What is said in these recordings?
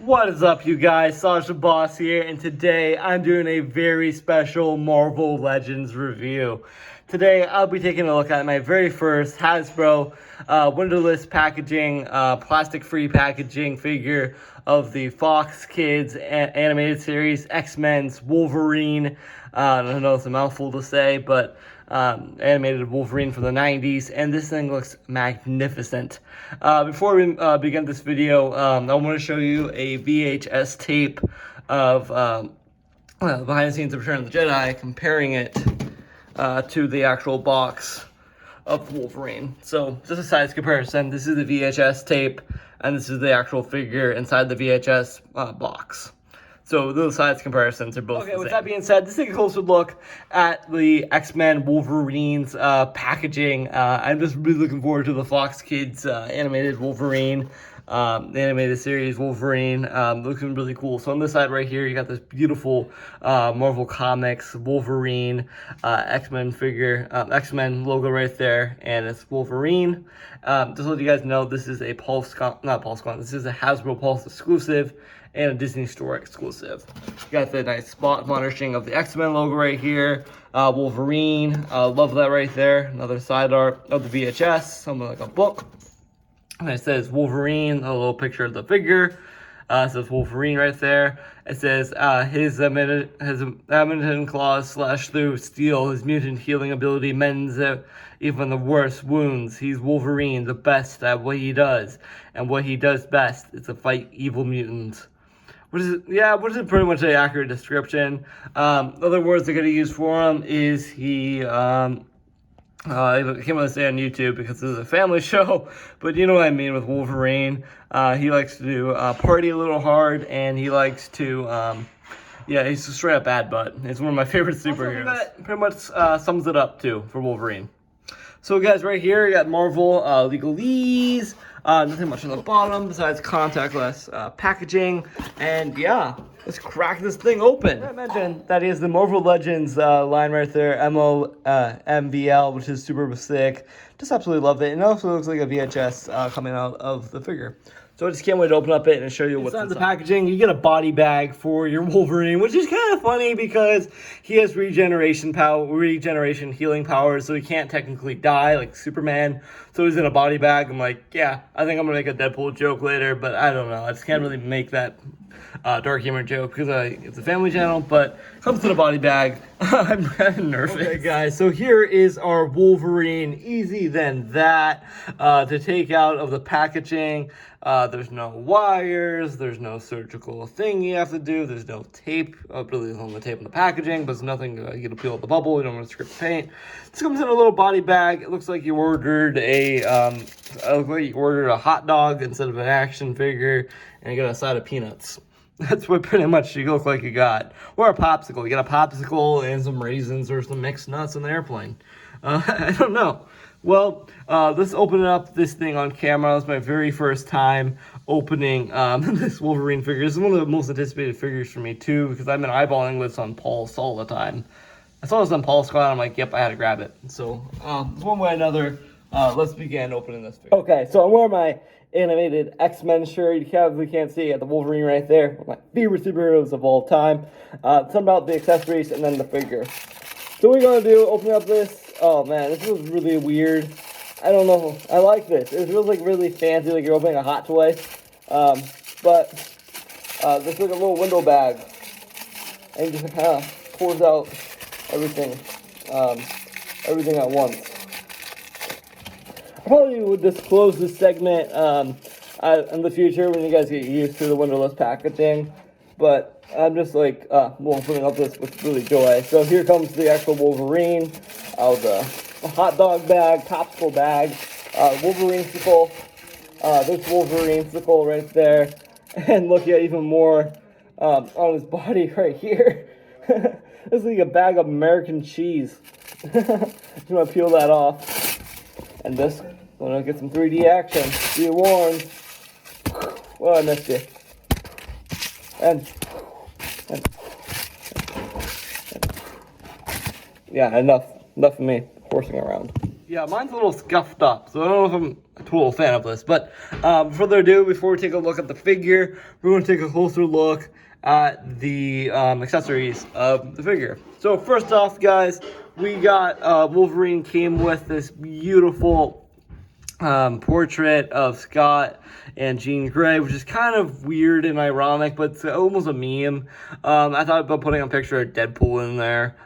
What is up, you guys? Sasha Boss here, and today I'm doing a very special Marvel Legends review. Today I'll be taking a look at my very first Hasbro windowless packaging, plastic-free packaging figure of the Fox Kids animated series X-Men's Wolverine. I know it's a mouthful to say, but animated Wolverine from the 90s, and this thing looks magnificent. Before we begin this video, I want to show you a VHS tape of behind the scenes of Return of the Jedi, comparing it to the actual box of Wolverine. So, just a size comparison. This is the VHS tape, and this is the actual figure inside the VHS box. So those size comparisons are both the same. With that being said, let's take a closer look at the X-Men Wolverine's packaging. I'm just really looking forward to the Fox Kids animated Wolverine, the animated series Wolverine. Looking really cool. So on this side right here, you got this beautiful Marvel Comics Wolverine X-Men figure, X-Men logo right there, and it's Wolverine. Just to let you guys know, this is a this is a Hasbro Pulse exclusive and a Disney Store exclusive. You got the nice spot monitoring of the X-Men logo right here. Wolverine, love that right there. Another side art of the VHS, something like a book. And it says Wolverine, a little picture of the figure. It says Wolverine right there. It says his adamantine claws slash through steel. His mutant healing ability mends even the worst wounds. He's Wolverine, the best at what he does. And what he does best is to fight evil mutants. Which is pretty much an accurate description. Other words they're going to use for him is he I can't really say on YouTube because this is a family show, but you know what I mean with Wolverine. He likes to party a little hard, and he likes to, he's a straight up bad butt. It's one of my favorite superheroes. That pretty much sums it up too for Wolverine. So guys, right here you got Marvel legalese. Nothing much on the bottom besides contactless packaging. And yeah, let's crack this thing open. I mentioned that is the Marvel Legends line right there, MVL, which is super sick. Just absolutely love it. And it also looks like a VHS coming out of the figure. So I just can't wait to open up it and show you what's inside the packaging. You get a body bag for your Wolverine, which is kind of funny because he has regeneration healing powers, so he can't technically die like Superman. So he's in a body bag. I'm like, yeah, I think I'm gonna make a Deadpool joke later, but I don't know. I just can't really make that dark humor joke because it's a family channel, but comes in a body bag. I'm kind of nervous. Okay, guys, so here is our Wolverine. Easy than that to take out of the packaging. There's no wires, there's no surgical thing you have to do, there's no tape. Really, there's only tape on the packaging, but there's nothing you to peel out the bubble. You don't want to scrape the paint. This comes in a little body bag. It looks like you ordered a hot dog instead of an action figure, and you got a side of peanuts. That's what pretty much you look like you got. Or a popsicle. You got a popsicle and some raisins or some mixed nuts on the airplane. I don't know. Well, let's open up this thing on camera. It's my very first time opening this Wolverine figure. This is one of the most anticipated figures for me, too, because I've been eyeballing this on Pulse all the time. I saw this on Pulse Squad, I'm like, yep, I had to grab it. So, one way or another, let's begin opening this figure. Okay, so I'm wearing my animated X-Men shirt. You probably can't see, I got the Wolverine right there. One of my favorite superheroes of all time. Something about the accessories and then the figure. So what we're going to do, open up this. Oh man, this feels really weird. I don't know. I like this. It feels like really fancy, like you're opening a hot toy. But this is like a little window bag. And just kind of pours out everything at once. I probably would disclose this segment in the future when you guys get used to the windowless packaging. But I'm just like, opening up this with really joy. So here comes the actual Wolverine out of the hot dog bag, popsicle bag, Wolverine-sicle. There's Wolverine-sicle right there. And look at even more on his body right here. This is like a bag of American cheese. Just want to peel that off. And this, I'm going to get some 3D action. Be warned. Well, I missed you. And yeah, enough of me horsing around. Yeah, mine's a little scuffed up, so I don't know if I'm a total fan of this. But further ado, before we take a look at the figure, we're going to take a closer look at the accessories of the figure. So first off, guys, we got Wolverine came with this beautiful portrait of Scott and Jean Grey, which is kind of weird and ironic, but it's almost a meme. I thought about putting a picture of Deadpool in there.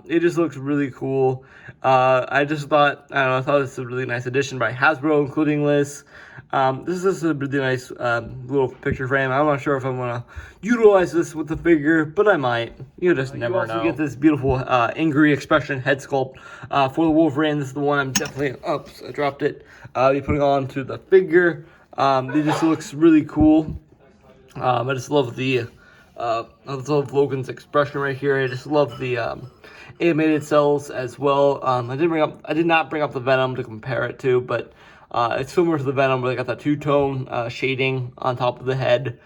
It just looks really cool. I just thought, I thought this was a really nice addition by Hasbro, including this. This is a really nice little picture frame. I'm not sure if I'm going to utilize this with the figure, but I might. You just never know. You get this beautiful angry expression head sculpt for the Wolverine. This is the one I'm definitely, oops, I dropped it. Be putting on to the figure. It just looks really cool. I just love the I just love Logan's expression right here. I just love the animated cells as well. I did not bring up the Venom to compare it to, but it's similar to the Venom, where they got that two-tone shading on top of the head,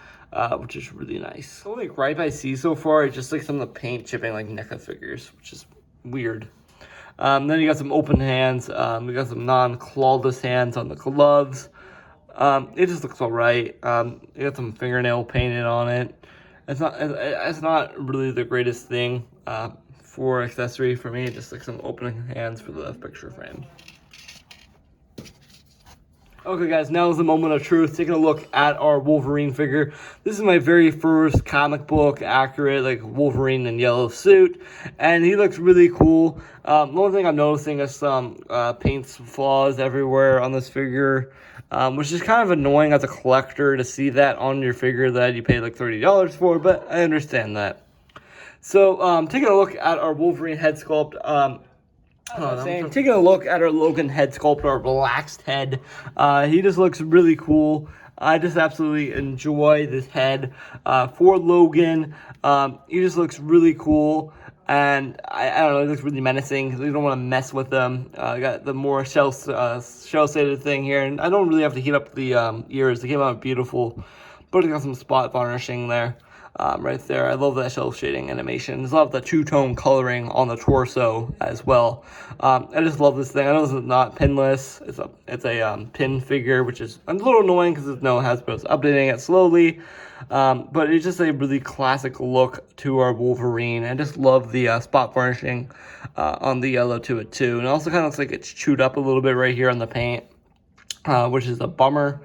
which is really nice. The only gripe I see so far is just like some of the paint chipping like NECA figures, which is weird. Then you got some open hands. We got some non-clawless hands on the gloves. It just looks alright. You got some fingernail painted on it. It's not really the greatest thing for accessory for me. Just like some opening hands for the picture frame. Okay, guys, now is the moment of truth. Taking a look at our Wolverine figure. This is my very first comic book accurate, like, Wolverine in yellow suit, and he looks really cool. The only thing I'm noticing is some paint flaws everywhere on this figure, which is kind of annoying as a collector to see that on your figure that you paid like $30 for, but I understand that. So, taking a look at our Wolverine head sculpt, taking a look at our Logan head sculpt, our relaxed head, he just looks really cool. I just absolutely enjoy this head for Logan. He just looks really cool, and I don't know, he looks really menacing because you don't want to mess with them. I got the more shell-shaded thing here, and I don't really have to heat up the ears. They came out beautiful, but I got some spot varnishing there. Right there. I love that shell shading animation. I love the two-tone coloring on the torso as well. I just love this thing. I know this is not pinless. It's a pin figure, which is a little annoying because Hasbro's updating it slowly. But it's just a really classic look to our Wolverine. I just love the spot varnishing on the yellow to it too. And it also kind of looks like it's chewed up a little bit right here on the paint, which is a bummer.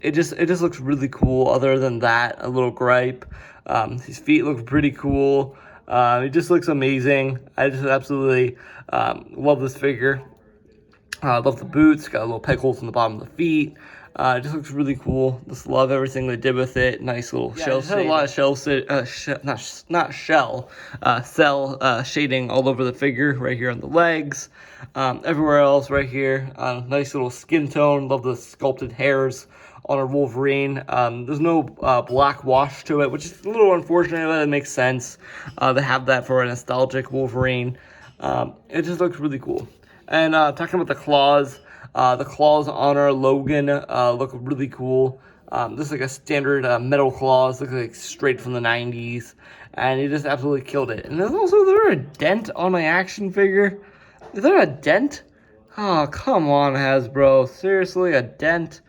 It just looks really cool. Other than that, a little gripe. His feet look pretty cool. It just looks amazing. I just absolutely love this figure. I love the boots. Got little peg holes in the bottom of the feet. It just looks really cool. Just love everything they did with it. Nice little shell. Had a lot of cell shading all over the figure. Right here on the legs. Everywhere else right here. Nice little skin tone. Love the sculpted hairs on our Wolverine. There's no black wash to it, which is a little unfortunate, but it makes sense to have that for a nostalgic Wolverine. It just looks really cool. And talking about the claws on our Logan look really cool. This is like a standard metal claws, looks like straight from the 90s, and he just absolutely killed it. And there's also, is there a dent on my action figure? Is there a dent? Oh, come on, Hasbro. Seriously, a dent?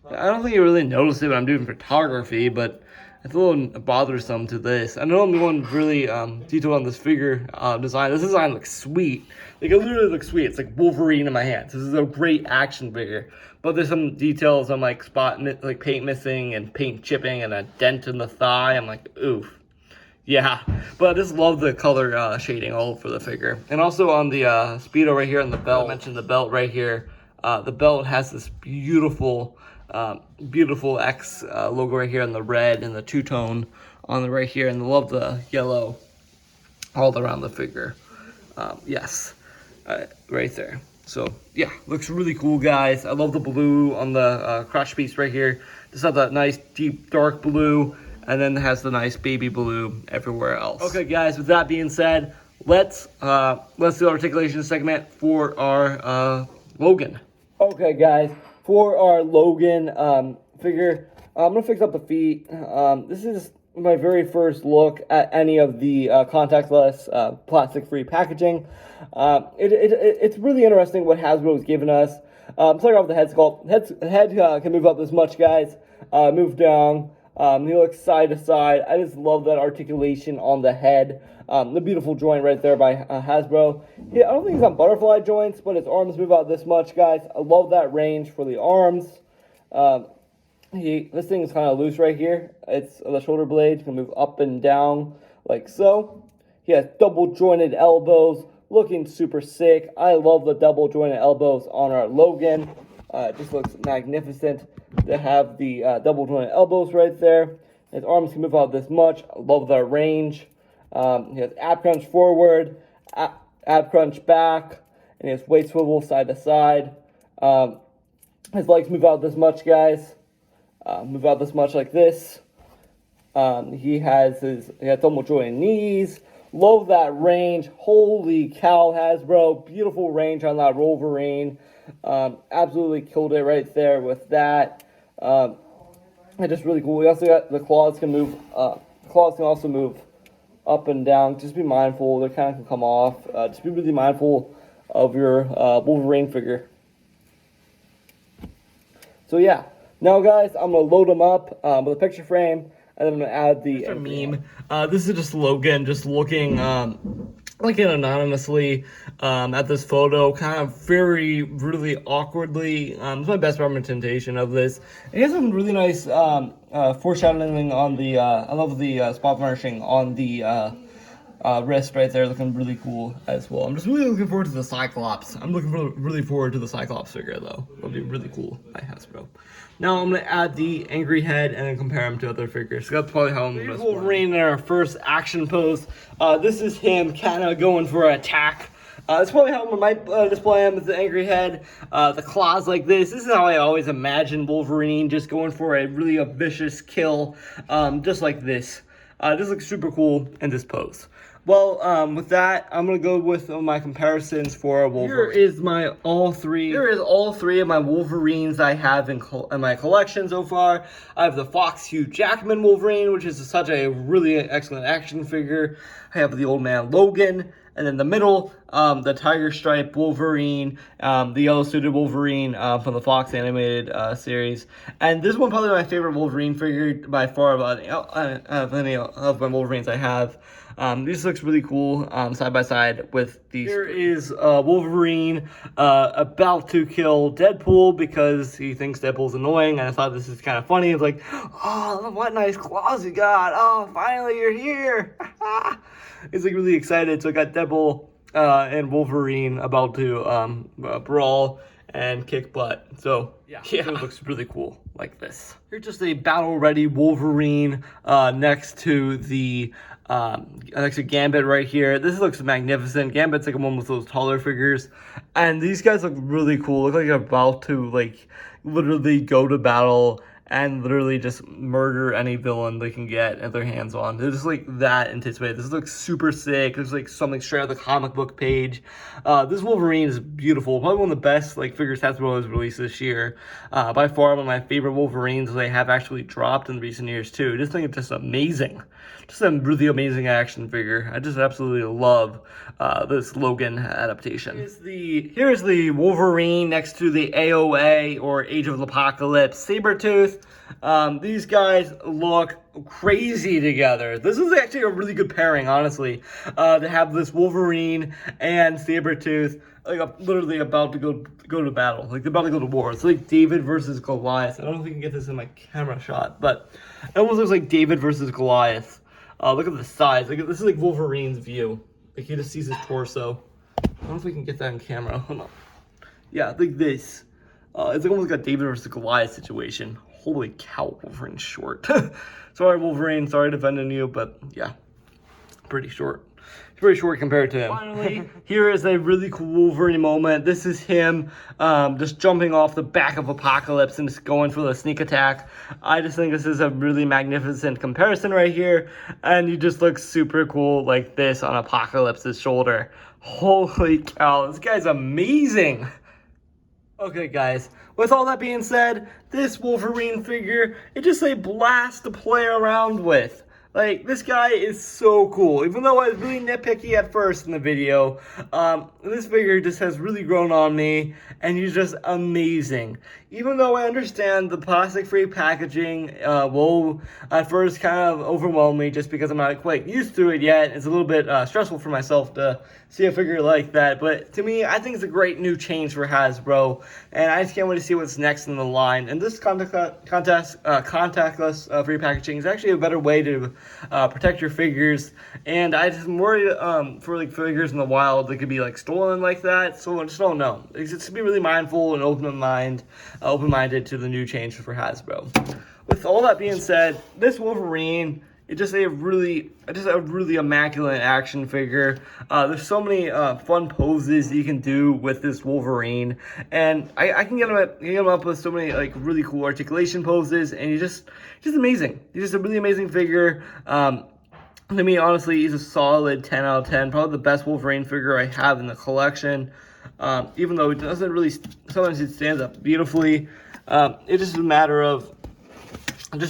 I don't think you really notice it when I'm doing photography, but it's a little bothersome to this. I know I'm the one really detailed on this figure design. This design looks sweet. Like, it literally looks sweet. It's like Wolverine in my hands. This is a great action figure. But there's some details on like paint missing and paint chipping and a dent in the thigh. I'm like, oof. Yeah, but I just love the color shading all over the figure. And also on the Speedo right here on the belt, I mentioned the belt right here. The belt has this beautiful X logo right here on the red and the two-tone on the right here. And I love the yellow all around the figure. Yes, right there. So, yeah, looks really cool, guys. I love the blue on the crotch piece right here. Just have that nice, deep, dark blue. And then it has the nice baby blue everywhere else. Okay, guys, with that being said, let's do our articulation segment for our Logan. Okay, guys, for our Logan figure, I'm going to fix up the feet. This is my very first look at any of the contactless, plastic-free packaging. It's really interesting what Hasbro has given us. Starting off with the head sculpt. Head can move up this much, guys. Move down. He looks side to side. I just love that articulation on the head. The beautiful joint right there by Hasbro. I don't think he's on butterfly joints, but his arms move out this much, guys. I love that range for the arms. This thing is kind of loose right here. It's the shoulder blades can move up and down like so. He has double jointed elbows, looking super sick. I love the double jointed elbows on our Logan. It just looks magnificent to have the double jointed elbows right there. His arms can move out this much. I love that range. He has ab crunch forward, ab crunch back, and he has weight swivel side to side. His legs move out this much, guys. Move out this much like this. He has double jointed knees. Love that range. Holy cow, Hasbro. Beautiful range on that Wolverine. Absolutely killed it right there with that. It's just really cool. We also got the claws can move. Claws can also move up and down. Just be mindful. They kind of can come off. Just be really mindful of your Wolverine figure. So yeah. Now, guys, I'm going to load them up with a picture frame, and then I'm going to add the meme. This is just Logan just looking anonymously at this photo, kind of really awkwardly. It's my best representation of this. It has some really nice foreshadowing on the, I love the spot varnishing on the wrist right there, looking really cool as well. I'm just really looking forward to the Cyclops. I'm really forward to the Cyclops figure, though. It'll be really cool by Hasbro. Now I'm going to add the angry head and then compare him to other figures. So that's probably how I'm going to Wolverine in our first action pose. This is him kind of going for an attack. That's probably how I might display him with the angry head. The claws like this. This is how I always imagine Wolverine just going for a vicious kill. Just like this. This looks super cool in this pose. Well, with that, I'm going to go with my comparisons for Wolverine. Here is all three of my Wolverines I have in my collection so far. I have the Fox Hugh Jackman Wolverine, which is such a really excellent action figure. I have the Old Man Logan. And in the middle, the Tiger Stripe Wolverine, the yellow suited Wolverine from the Fox animated series. And this one probably my favorite Wolverine figure by far of any of my Wolverines I have. This looks really cool side by side with these. Here is Wolverine about to kill Deadpool because he thinks Deadpool's annoying. And I thought this is kind of funny. It's like, oh, what nice claws you got. Oh, finally you're here. He's like really excited. So I got Deadpool and Wolverine about to brawl and kick butt. So yeah, it looks really cool like this. Here's just a battle-ready Wolverine next to the Gambit right here. This looks magnificent. Gambit's like one with those taller figures, and these guys look really cool. Look like they're about to literally go to battle and literally just murder any villain they can get their hands on. They're just like that anticipated. This looks super sick. It's like something straight out of the comic book page. This Wolverine is beautiful. Probably one of the best figures Hasbro has released this year. By far one of my favorite Wolverines they have actually dropped in recent years too. This thing is just amazing. Just a really amazing action figure. I just absolutely love this Logan adaptation. Here's the Wolverine next to the AOA or Age of Apocalypse Sabretooth. These guys look crazy together. This is actually a really good pairing, honestly, to have this Wolverine and Sabretooth literally about to go to battle. They're about to go to war. It's like David versus Goliath. I don't know if we can get this in my camera shot, but it almost looks like David versus Goliath. Look at the size. This is like Wolverine's view. He just sees his torso. I don't know if we can get that on camera. Hold on. Yeah, like this. It's almost like a David versus Goliath situation. Holy cow, Wolverine's short. Sorry, Wolverine. Sorry defending you, but yeah, pretty short. It's pretty short compared to him. Finally, here is a really cool Wolverine moment. This is him just jumping off the back of Apocalypse and just going for the sneak attack. I just think this is a really magnificent comparison right here. And you just look super cool like this on Apocalypse's shoulder. Holy cow, this guy's amazing. Okay, guys, with all that being said, this Wolverine figure, it's just a blast to play around with. Like, this guy is so cool. Even though I was really nitpicky at first in the video, this figure just has really grown on me, and he's just amazing. Even though I understand the plastic-free packaging will at first kind of overwhelm me just because I'm not quite used to it yet. It's a little bit stressful for myself to see a figure like that. But to me, I think it's a great new change for Hasbro, and I just can't wait to see what's next in the line. And this contactless free packaging is actually a better way to protect your figures. And I just worry for like figures in the wild that could be like stolen like that. So I just don't know. It's just to be really mindful and open-minded to the new change for Hasbro. With all that being said, this Wolverine, it's just a really immaculate action figure. There's so many fun poses you can do with this Wolverine, and I can get him up with so many like really cool articulation poses, and he's just amazing. He's just a really amazing figure. To me, honestly, he's a solid 10 out of 10. Probably the best Wolverine figure I have in the collection. Even though it doesn't really, sometimes it stands up beautifully. It's just a matter of, not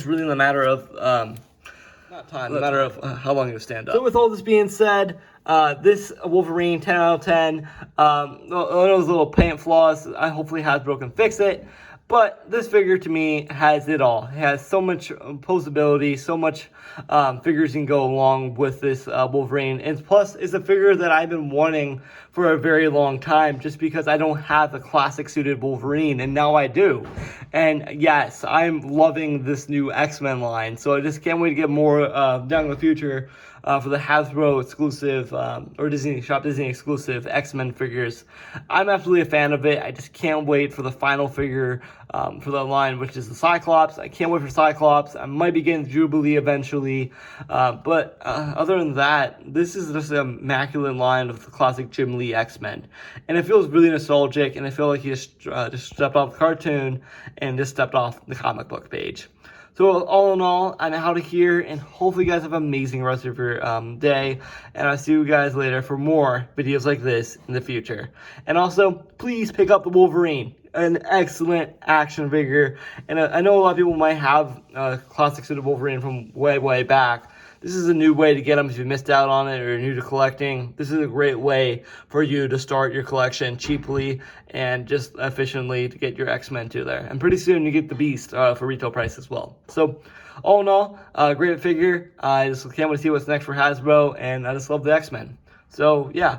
time, the matter of how long it'll stand up. So with all this being said, this Wolverine 10 out of 10, those little paint flaws, I hopefully Hasbro can fix it. But this figure to me has it all. It has so much posability, so much figures can go along with this Wolverine. And plus, it's a figure that I've been wanting for a very long time just because I don't have a classic suited Wolverine, and now I do. And yes, I'm loving this new X-Men line, so I just can't wait to get more down in the future for the Hasbro exclusive or Disney exclusive X-Men figures. I'm absolutely a fan of it. I just can't wait for the final figure for the line, which is the Cyclops. I can't wait for Cyclops. I might be getting Jubilee eventually, but other than that, this is just an immaculate line of the classic Jim Lee X-Men, and it feels really nostalgic, and I feel like he just stepped off the cartoon and just stepped off the comic book page. So all in all, I'm out of here, and hopefully you guys have an amazing rest of your day, and I'll see you guys later for more videos like this in the future. And also, please pick up the Wolverine, an excellent action figure, and I know a lot of people might have classic suit of Wolverine from way back. This is a new way to get them if you missed out on it or you're new to collecting. This is a great way for you to start your collection cheaply and just efficiently to get your X-Men to there. And pretty soon you get the Beast for retail price as well. So all in all, great figure. I just can't wait to see what's next for Hasbro, and I just love the X-Men. So yeah.